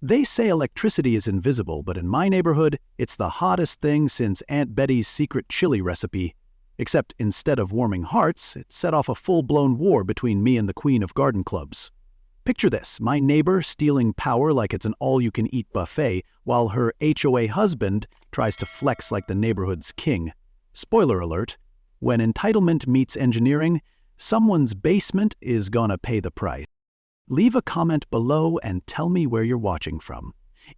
They say electricity is invisible, but in my neighborhood, it's the hottest thing since Aunt Betty's secret chili recipe. Except instead of warming hearts, it set off a full-blown war between me and the queen of garden clubs. Picture this, my neighbor stealing power like it's an all-you-can-eat buffet, while her HOA husband tries to flex like the neighborhood's king. Spoiler alert, when entitlement meets engineering, someone's basement is gonna pay the price. Leave a comment below and tell me where you're watching from.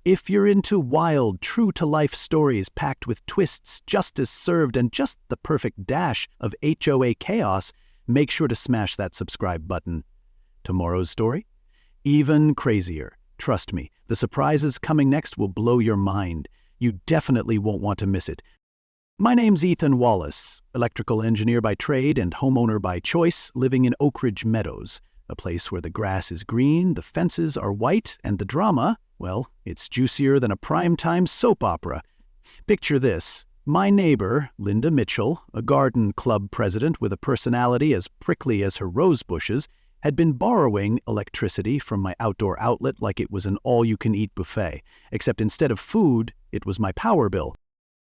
If you're into wild, true-to-life stories packed with twists, justice served, and just the perfect dash of HOA chaos, make sure to smash that subscribe button. Tomorrow's story? Even crazier. Trust me, the surprises coming next will blow your mind. You definitely won't want to miss it. My name's Ethan Wallace, electrical engineer by trade and homeowner by choice, living in Oak Ridge Meadows, a place where the grass is green, the fences are white, and the drama, well, it's juicier than a primetime soap opera. Picture this. My neighbor, Linda Mitchell, a garden club president with a personality as prickly as her rose bushes, had been borrowing electricity from my outdoor outlet like it was an all-you-can-eat buffet, except instead of food, it was my power bill.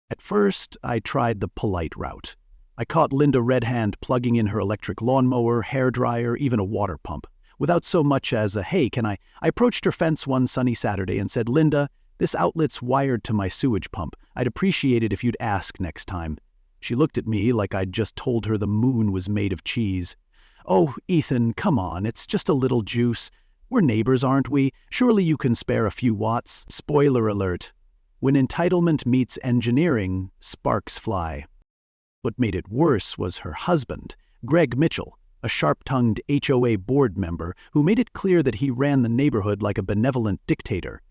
At first, I tried the polite route. I caught Linda red-hand plugging in her electric lawnmower, hairdryer, even a water pump. Without so much as a, hey, can I approached her fence one sunny Saturday and said, Linda, this outlet's wired to my sewage pump. I'd appreciate it if you'd ask next time. She looked at me like I'd just told her the moon was made of cheese. Oh, Ethan, come on, it's just a little juice. We're neighbors, aren't we? Surely you can spare a few watts. Spoiler alert. When entitlement meets engineering, sparks fly. What made it worse was her husband, Greg Mitchell, a sharp-tongued HOA board member who made it clear that he ran the neighborhood like a benevolent dictator.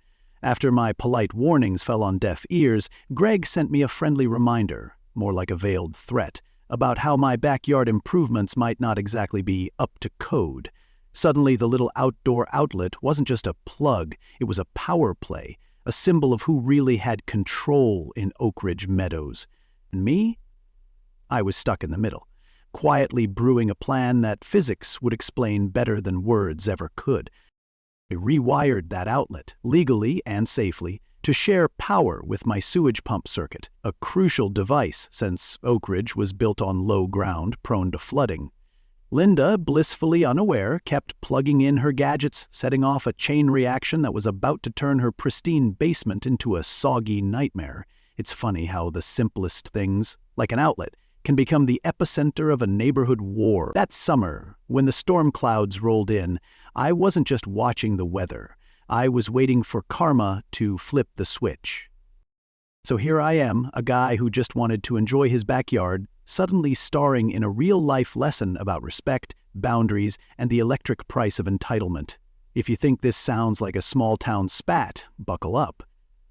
After my polite warnings fell on deaf ears, Greg sent me a friendly reminder, more like a veiled threat, about how my backyard improvements might not exactly be up to code. Suddenly, the little outdoor outlet wasn't just a plug, it was a power play, a symbol of who really had control in Oak Ridge Meadows. And me? I was stuck in the middle, quietly brewing a plan that physics would explain better than words ever could. I rewired that outlet, legally and safely, to share power with my sewage pump circuit, a crucial device since Oak Ridge was built on low ground prone to flooding. Linda, blissfully unaware, kept plugging in her gadgets, setting off a chain reaction that was about to turn her pristine basement into a soggy nightmare. It's funny how the simplest things, like an outlet, can become the epicenter of a neighborhood war. That summer, when the storm clouds rolled in, I wasn't just watching the weather. I was waiting for karma to flip the switch. So here I am, a guy who just wanted to enjoy his backyard, suddenly starring in a real-life lesson about respect, boundaries, and the electric price of entitlement. If you think this sounds like a small-town spat, buckle up.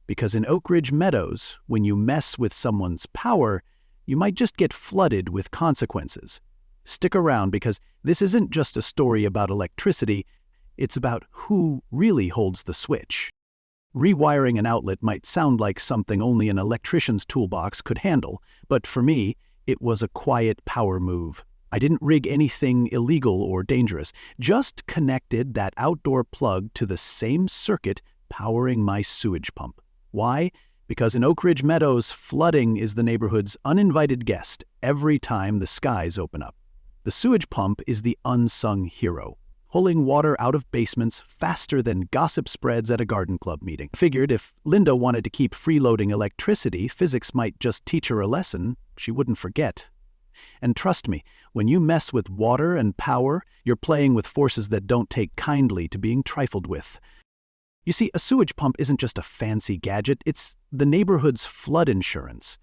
Because in Oak Ridge Meadows, when you mess with someone's power, you might just get flooded with consequences. Stick around because this isn't just a story about electricity, it's about who really holds the switch. Rewiring an outlet might sound like something only an electrician's toolbox could handle, but for me, it was a quiet power move. I didn't rig anything illegal or dangerous, just connected that outdoor plug to the same circuit powering my sewage pump. Why? Because in Oak Ridge Meadows, flooding is the neighborhood's uninvited guest every time the skies open up. The sewage pump is the unsung hero, pulling water out of basements faster than gossip spreads at a garden club meeting. Figured if Linda wanted to keep freeloading electricity, physics might just teach her a lesson she wouldn't forget. And trust me, when you mess with water and power, you're playing with forces that don't take kindly to being trifled with. You see, a sewage pump isn't just a fancy gadget, it's the neighborhood's flood insurance.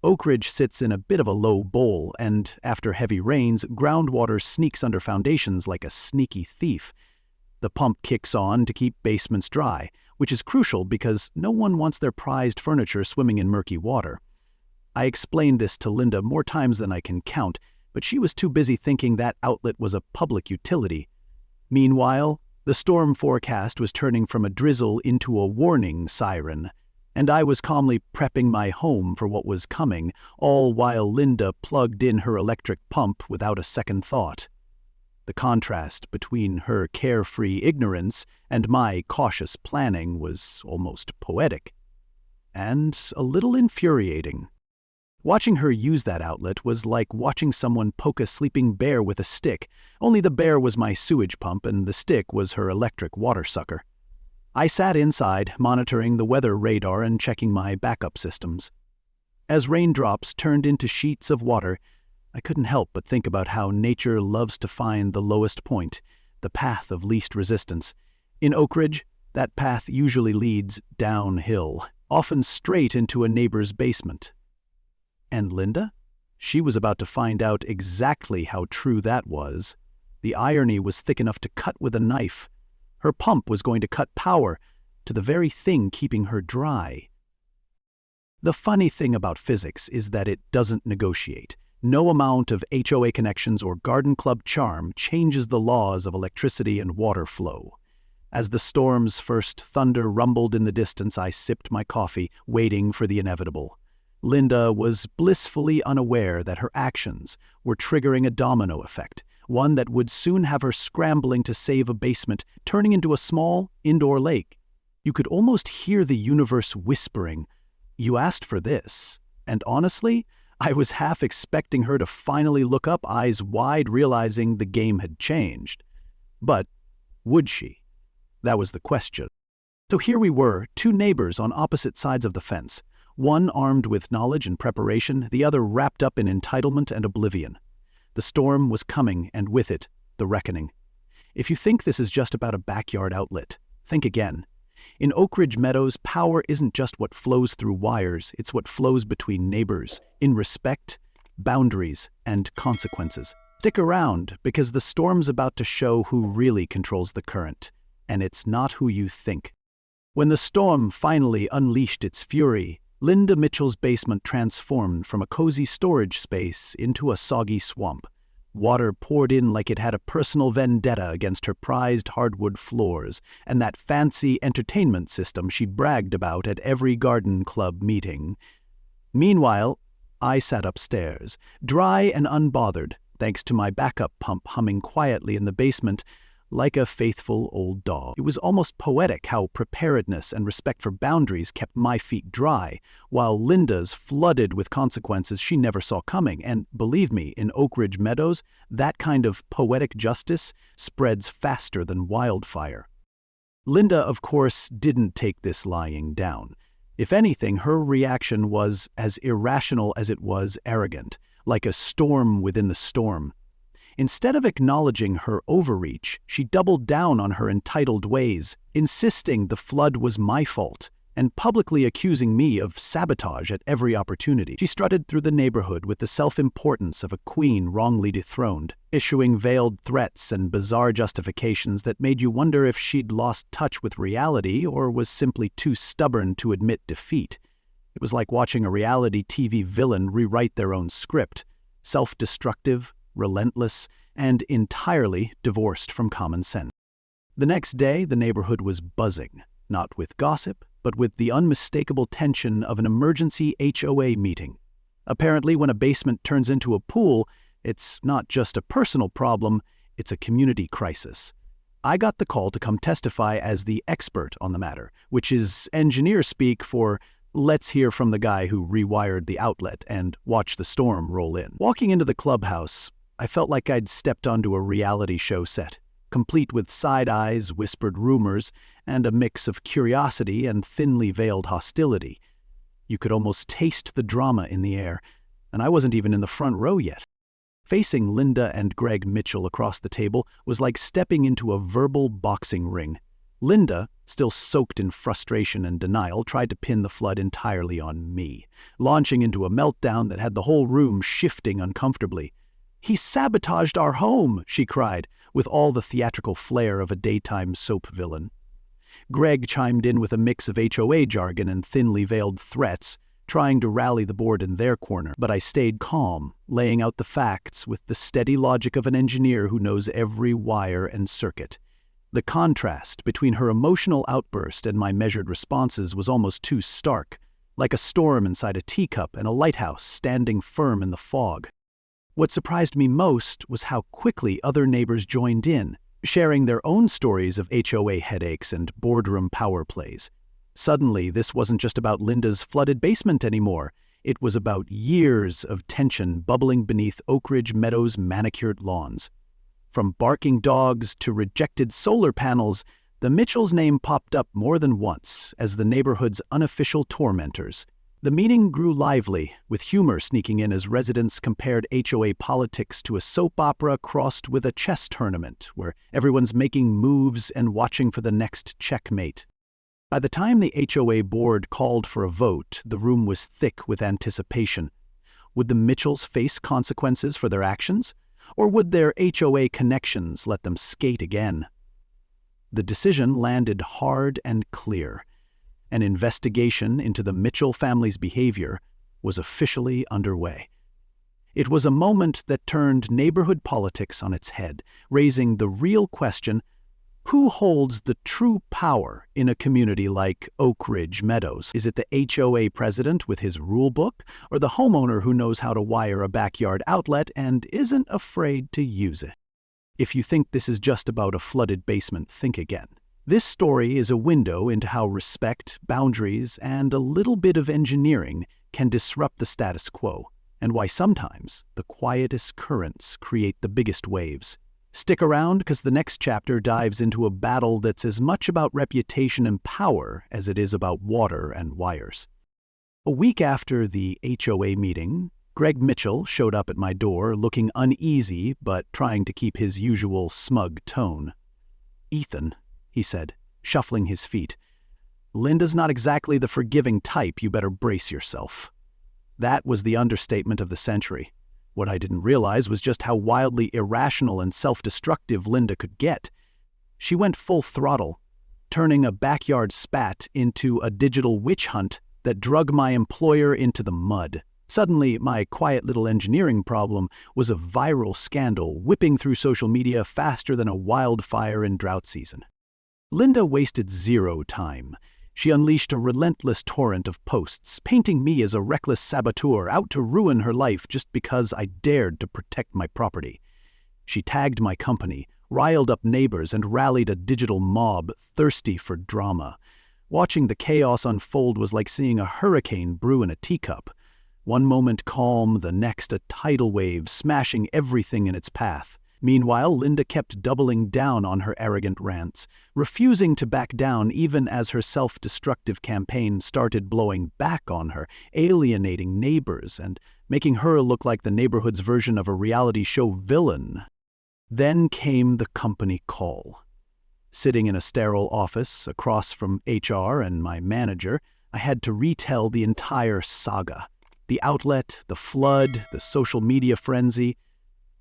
Oak Ridge sits in a bit of a low bowl, and after heavy rains, groundwater sneaks under foundations like a sneaky thief. The pump kicks on to keep basements dry, which is crucial because no one wants their prized furniture swimming in murky water. I explained this to Linda more times than I can count, but she was too busy thinking that outlet was a public utility. Meanwhile, the storm forecast was turning from a drizzle into a warning siren, and I was calmly prepping my home for what was coming, all while Linda plugged in her electric pump without a second thought. The contrast between her carefree ignorance and my cautious planning was almost poetic, and a little infuriating. Watching her use that outlet was like watching someone poke a sleeping bear with a stick, only the bear was my sewage pump and the stick was her electric water sucker. I sat inside, monitoring the weather radar and checking my backup systems. As raindrops turned into sheets of water, I couldn't help but think about how nature loves to find the lowest point, the path of least resistance. In Oak Ridge, that path usually leads downhill, often straight into a neighbor's basement. And Linda? She was about to find out exactly how true that was. The irony was thick enough to cut with a knife. Her pump was going to cut power to the very thing keeping her dry. The funny thing about physics is that it doesn't negotiate. No amount of HOA connections or garden club charm changes the laws of electricity and water flow. As the storm's first thunder rumbled in the distance, I sipped my coffee, waiting for the inevitable. Linda was blissfully unaware that her actions were triggering a domino effect, one that would soon have her scrambling to save a basement, turning into a small, indoor lake. You could almost hear the universe whispering, "You asked for this." And honestly, I was half expecting her to finally look up, eyes wide, realizing the game had changed. But would she? That was the question. So here we were, two neighbors on opposite sides of the fence, one armed with knowledge and preparation, the other wrapped up in entitlement and oblivion. The storm was coming, and with it, the reckoning. If you think this is just about a backyard outlet, think again. In Oak Ridge Meadows, power isn't just what flows through wires, it's what flows between neighbors, in respect, boundaries, and consequences. Stick around, because the storm's about to show who really controls the current, and it's not who you think. When the storm finally unleashed its fury, Linda Mitchell's basement transformed from a cozy storage space into a soggy swamp. Water poured in like it had a personal vendetta against her prized hardwood floors and that fancy entertainment system she bragged about at every garden club meeting. Meanwhile, I sat upstairs, dry and unbothered, thanks to my backup pump humming quietly in the basement like a faithful old dog. It was almost poetic how preparedness and respect for boundaries kept my feet dry, while Linda's flooded with consequences she never saw coming. And believe me, in Oak Ridge Meadows, that kind of poetic justice spreads faster than wildfire. Linda, of course, didn't take this lying down. If anything, her reaction was as irrational as it was arrogant, like a storm within the storm. Instead of acknowledging her overreach, she doubled down on her entitled ways, insisting the flood was my fault, and publicly accusing me of sabotage at every opportunity. She strutted through the neighborhood with the self-importance of a queen wrongly dethroned, issuing veiled threats and bizarre justifications that made you wonder if she'd lost touch with reality or was simply too stubborn to admit defeat. It was like watching a reality TV villain rewrite their own script, self-destructive, relentless, and entirely divorced from common sense. The next day, the neighborhood was buzzing, not with gossip, but with the unmistakable tension of an emergency HOA meeting. Apparently, when a basement turns into a pool, it's not just a personal problem, it's a community crisis. I got the call to come testify as the expert on the matter, which is engineer speak for let's hear from the guy who rewired the outlet and watch the storm roll in. Walking into the clubhouse, I felt like I'd stepped onto a reality show set, complete with side eyes, whispered rumors, and a mix of curiosity and thinly veiled hostility. You could almost taste the drama in the air, and I wasn't even in the front row yet. Facing Linda and Greg Mitchell across the table was like stepping into a verbal boxing ring. Linda, still soaked in frustration and denial, tried to pin the flood entirely on me, launching into a meltdown that had the whole room shifting uncomfortably. "He sabotaged our home," she cried, with all the theatrical flair of a daytime soap villain. Greg chimed in with a mix of HOA jargon and thinly veiled threats, trying to rally the board in their corner, but I stayed calm, laying out the facts with the steady logic of an engineer who knows every wire and circuit. The contrast between her emotional outburst and my measured responses was almost too stark, like a storm inside a teacup and a lighthouse standing firm in the fog. What surprised me most was how quickly other neighbors joined in, sharing their own stories of HOA headaches and boardroom power plays. Suddenly, this wasn't just about Linda's flooded basement anymore. It was about years of tension bubbling beneath Oak Ridge Meadows' manicured lawns. From barking dogs to rejected solar panels, the Mitchells' name popped up more than once as the neighborhood's unofficial tormentors. The meeting grew lively, with humor sneaking in as residents compared HOA politics to a soap opera crossed with a chess tournament, where everyone's making moves and watching for the next checkmate. By the time the HOA board called for a vote, the room was thick with anticipation. Would the Mitchells face consequences for their actions? Or would their HOA connections let them skate again? The decision landed hard and clear. An investigation into the Mitchell family's behavior was officially underway. It was a moment that turned neighborhood politics on its head, raising the real question: who holds the true power in a community like Oak Ridge Meadows? Is it the HOA president with his rule book, or the homeowner who knows how to wire a backyard outlet and isn't afraid to use it? If you think this is just about a flooded basement, think again. This story is a window into how respect, boundaries, and a little bit of engineering can disrupt the status quo, and why sometimes the quietest currents create the biggest waves. Stick around, because the next chapter dives into a battle that's as much about reputation and power as it is about water and wires. A week after the HOA meeting, Greg Mitchell showed up at my door looking uneasy but trying to keep his usual smug tone. "Ethan," he said, shuffling his feet, "Linda's not exactly the forgiving type. You better brace yourself." That was the understatement of the century. What I didn't realize was just how wildly irrational and self-destructive Linda could get. She went full throttle, turning a backyard spat into a digital witch hunt that drug my employer into the mud. Suddenly, my quiet little engineering problem was a viral scandal whipping through social media faster than a wildfire in drought season. Linda wasted zero time. She unleashed a relentless torrent of posts, painting me as a reckless saboteur out to ruin her life just because I dared to protect my property. She tagged my company, riled up neighbors, and rallied a digital mob thirsty for drama. Watching the chaos unfold was like seeing a hurricane brew in a teacup. One moment calm, the next a tidal wave smashing everything in its path. Meanwhile, Linda kept doubling down on her arrogant rants, refusing to back down even as her self-destructive campaign started blowing back on her, alienating neighbors and making her look like the neighborhood's version of a reality show villain. Then came the company call. Sitting in a sterile office across from HR and my manager, I had to retell the entire saga. The outlet, the flood, the social media frenzy.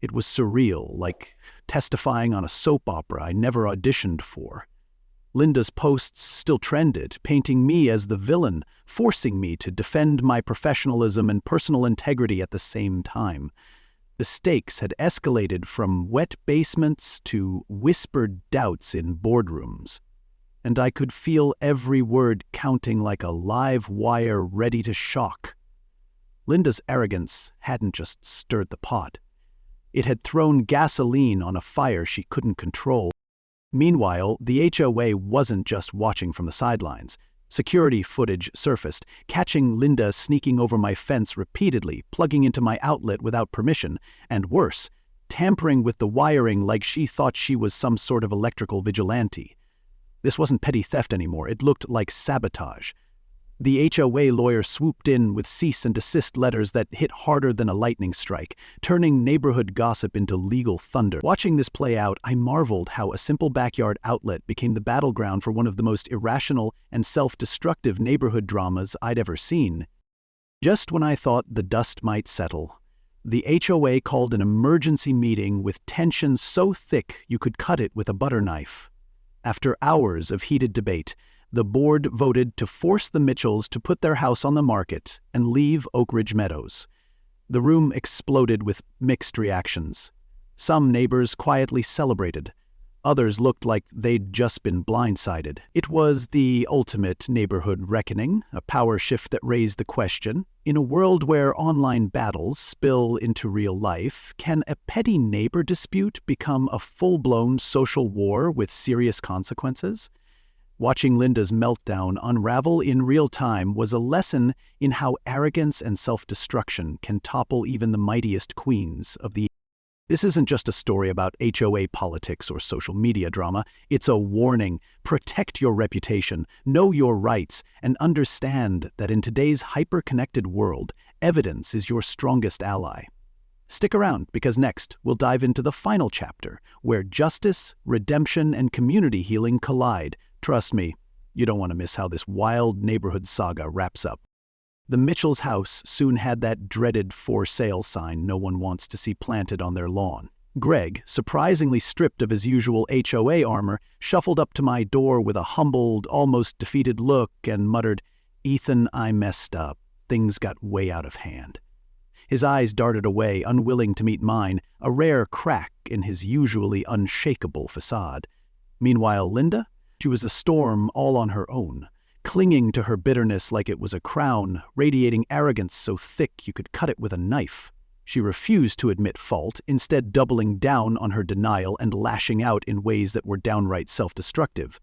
It was surreal, like testifying on a soap opera I never auditioned for. Linda's posts still trended, painting me as the villain, forcing me to defend my professionalism and personal integrity at the same time. The stakes had escalated from wet basements to whispered doubts in boardrooms, and I could feel every word counting like a live wire ready to shock. Linda's arrogance hadn't just stirred the pot. It had thrown gasoline on a fire she couldn't control. Meanwhile, the HOA wasn't just watching from the sidelines. Security footage surfaced, catching Linda sneaking over my fence repeatedly, plugging into my outlet without permission, and worse, tampering with the wiring like she thought she was some sort of electrical vigilante. This wasn't petty theft anymore. It looked like sabotage. The HOA lawyer swooped in with cease and desist letters that hit harder than a lightning strike, turning neighborhood gossip into legal thunder. Watching this play out, I marveled how a simple backyard outlet became the battleground for one of the most irrational and self-destructive neighborhood dramas I'd ever seen. Just when I thought the dust might settle, the HOA called an emergency meeting with tension so thick you could cut it with a butter knife. After hours of heated debate, the board voted to force the Mitchells to put their house on the market and leave Oak Ridge Meadows. The room exploded with mixed reactions. Some neighbors quietly celebrated. Others looked like they'd just been blindsided. It was the ultimate neighborhood reckoning, a power shift that raised the question, in a world where online battles spill into real life, can a petty neighbor dispute become a full-blown social war with serious consequences? Watching Linda's meltdown unravel in real time was a lesson in how arrogance and self-destruction can topple even the mightiest queens of the. This isn't just a story about HOA politics or social media drama. It's a warning. Protect your reputation, know your rights, and understand that in today's hyper-connected world, evidence is your strongest ally. Stick around, because next we'll dive into the final chapter, where justice, redemption, and community healing collide. Trust me, you don't want to miss how this wild neighborhood saga wraps up. The Mitchell's house soon had that dreaded for sale sign no one wants to see planted on their lawn. Greg, surprisingly stripped of his usual HOA armor, shuffled up to my door with a humbled, almost defeated look and muttered, "Ethan, I messed up. Things got way out of hand." His eyes darted away, unwilling to meet mine, a rare crack in his usually unshakable facade. Meanwhile, Linda? She was a storm all on her own, clinging to her bitterness like it was a crown, radiating arrogance so thick you could cut it with a knife. She refused to admit fault, instead doubling down on her denial and lashing out in ways that were downright self-destructive.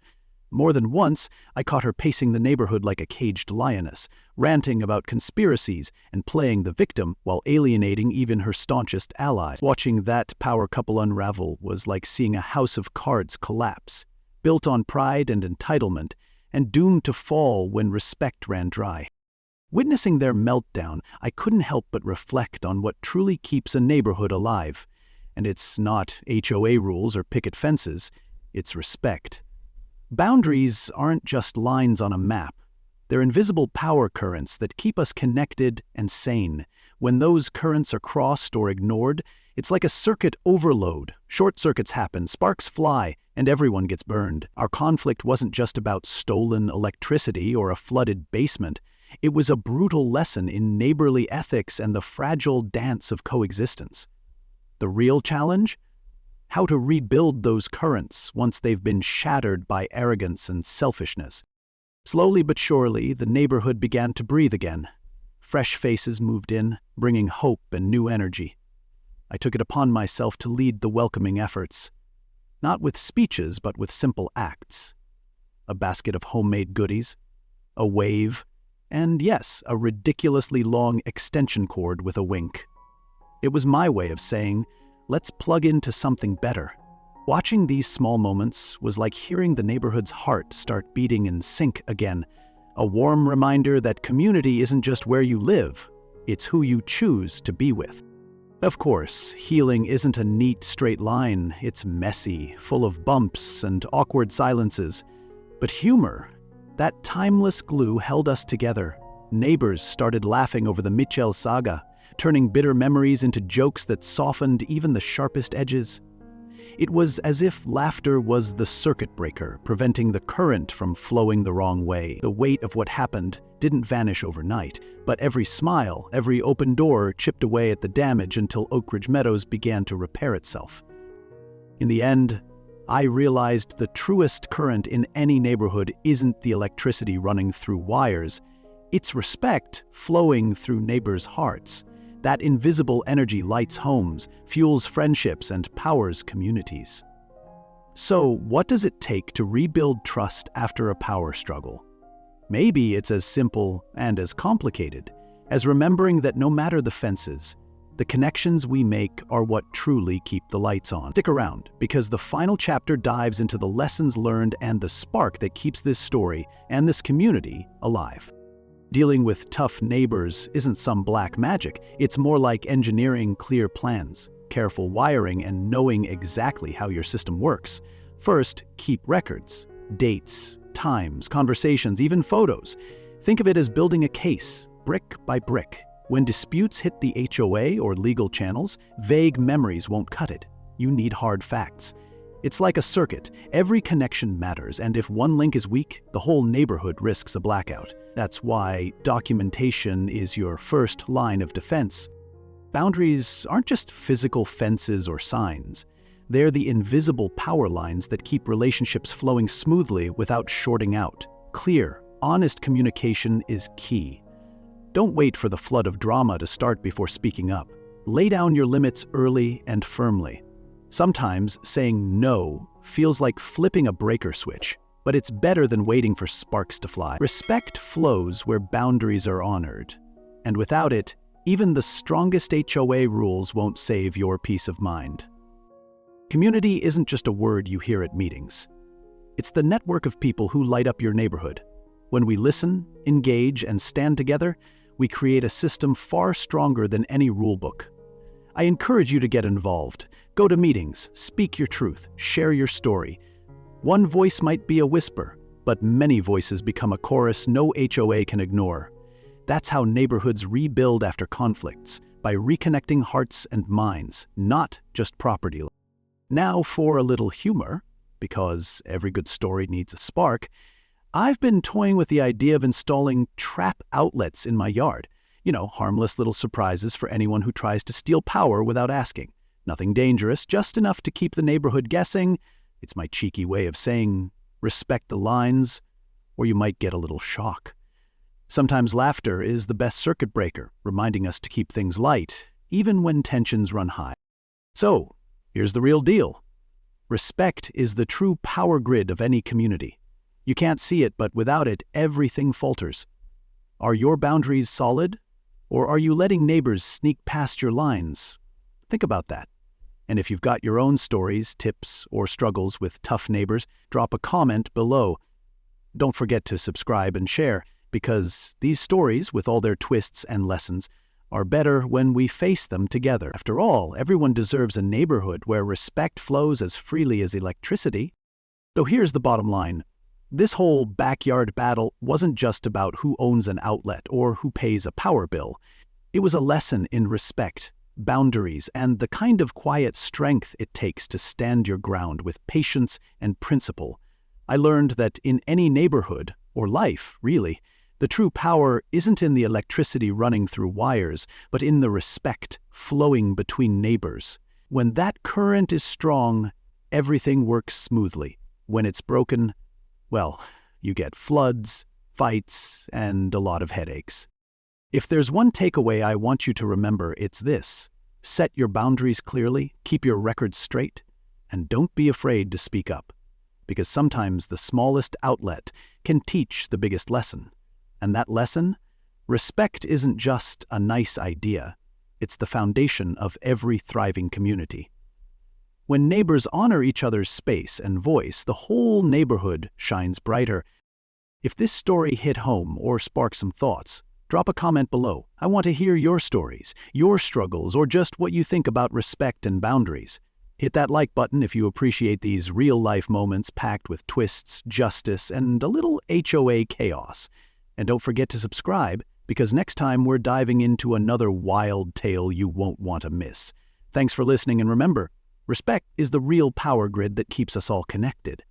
More than once, I caught her pacing the neighborhood like a caged lioness, ranting about conspiracies and playing the victim while alienating even her staunchest allies. Watching that power couple unravel was like seeing a house of cards collapse, built on pride and entitlement, and doomed to fall when respect ran dry. Witnessing their meltdown, I couldn't help but reflect on what truly keeps a neighborhood alive. And it's not HOA rules or picket fences, it's respect. Boundaries aren't just lines on a map. They're invisible power currents that keep us connected and sane. When those currents are crossed or ignored, it's like a circuit overload. Short circuits happen, sparks fly, and everyone gets burned. Our conflict wasn't just about stolen electricity or a flooded basement. It was a brutal lesson in neighborly ethics and the fragile dance of coexistence. The real challenge? How to rebuild those currents once they've been shattered by arrogance and selfishness. Slowly but surely, the neighborhood began to breathe again. Fresh faces moved in, bringing hope and new energy. I took it upon myself to lead the welcoming efforts. Not with speeches, but with simple acts. A basket of homemade goodies, a wave, and yes, a ridiculously long extension cord with a wink. It was my way of saying, let's plug into something better. Watching these small moments was like hearing the neighborhood's heart start beating in sync again, a warm reminder that community isn't just where you live, it's who you choose to be with. Of course, healing isn't a neat, straight line. It's messy, full of bumps and awkward silences. But humor, that timeless glue, held us together. Neighbors started laughing over the Mitchell saga, turning bitter memories into jokes that softened even the sharpest edges. It was as if laughter was the circuit breaker, preventing the current from flowing the wrong way. The weight of what happened didn't vanish overnight, but every smile, every open door chipped away at the damage until Oak Ridge Meadows began to repair itself. In the end, I realized the truest current in any neighborhood isn't the electricity running through wires, it's respect flowing through neighbors' hearts. That invisible energy lights homes, fuels friendships, and powers communities. So, what does it take to rebuild trust after a power struggle? Maybe it's as simple and as complicated as remembering that no matter the fences, the connections we make are what truly keep the lights on. Stick around, because the final chapter dives into the lessons learned and the spark that keeps this story and this community alive. Dealing with tough neighbors isn't some black magic. It's more like engineering clear plans, careful wiring, and knowing exactly how your system works. First, keep records, dates, times, conversations, even photos. Think of it as building a case, brick by brick. When disputes hit the HOA or legal channels, vague memories won't cut it. You need hard facts. It's like a circuit. Every connection matters, and if one link is weak, the whole neighborhood risks a blackout. That's why documentation is your first line of defense. Boundaries aren't just physical fences or signs. They're the invisible power lines that keep relationships flowing smoothly without shorting out. Clear, honest communication is key. Don't wait for the flood of drama to start before speaking up. Lay down your limits early and firmly. Sometimes saying no feels like flipping a breaker switch, but it's better than waiting for sparks to fly. Respect flows where boundaries are honored, and without it, even the strongest HOA rules won't save your peace of mind. Community isn't just a word you hear at meetings. It's the network of people who light up your neighborhood. When we listen, engage, and stand together, we create a system far stronger than any rulebook. I encourage you to get involved. Go to meetings, speak your truth, share your story. One voice might be a whisper, but many voices become a chorus no HOA can ignore. That's how neighborhoods rebuild after conflicts, by reconnecting hearts and minds, not just property. Now for a little humor, because every good story needs a spark. I've been toying with the idea of installing trap outlets in my yard. Harmless little surprises for anyone who tries to steal power without asking. Nothing dangerous, just enough to keep the neighborhood guessing. It's my cheeky way of saying, respect the lines, or you might get a little shock. Sometimes laughter is the best circuit breaker, reminding us to keep things light, even when tensions run high. So, here's the real deal. Respect is the true power grid of any community. You can't see it, but without it, everything falters. Are your boundaries solid? Or are you letting neighbors sneak past your lines? Think about that. And if you've got your own stories, tips, or struggles with tough neighbors, drop a comment below. Don't forget to subscribe and share, because these stories, with all their twists and lessons, are better when we face them together. After all, everyone deserves a neighborhood where respect flows as freely as electricity. So here's the bottom line. This whole backyard battle wasn't just about who owns an outlet or who pays a power bill. It was a lesson in respect, boundaries, and the kind of quiet strength it takes to stand your ground with patience and principle. I learned that in any neighborhood, or life, really, the true power isn't in the electricity running through wires, but in the respect flowing between neighbors. When that current is strong, everything works smoothly. When it's broken, well, you get floods, fights, and a lot of headaches. If there's one takeaway I want you to remember, it's this. Set your boundaries clearly, keep your records straight, and don't be afraid to speak up. Because sometimes the smallest outlet can teach the biggest lesson. And that lesson? Respect isn't just a nice idea. It's the foundation of every thriving community. When neighbors honor each other's space and voice, the whole neighborhood shines brighter. If this story hit home or sparked some thoughts, drop a comment below. I want to hear your stories, your struggles, or just what you think about respect and boundaries. Hit that like button if you appreciate these real-life moments packed with twists, justice, and a little HOA chaos. And don't forget to subscribe, because next time we're diving into another wild tale you won't want to miss. Thanks for listening, and remember, respect is the real power grid that keeps us all connected.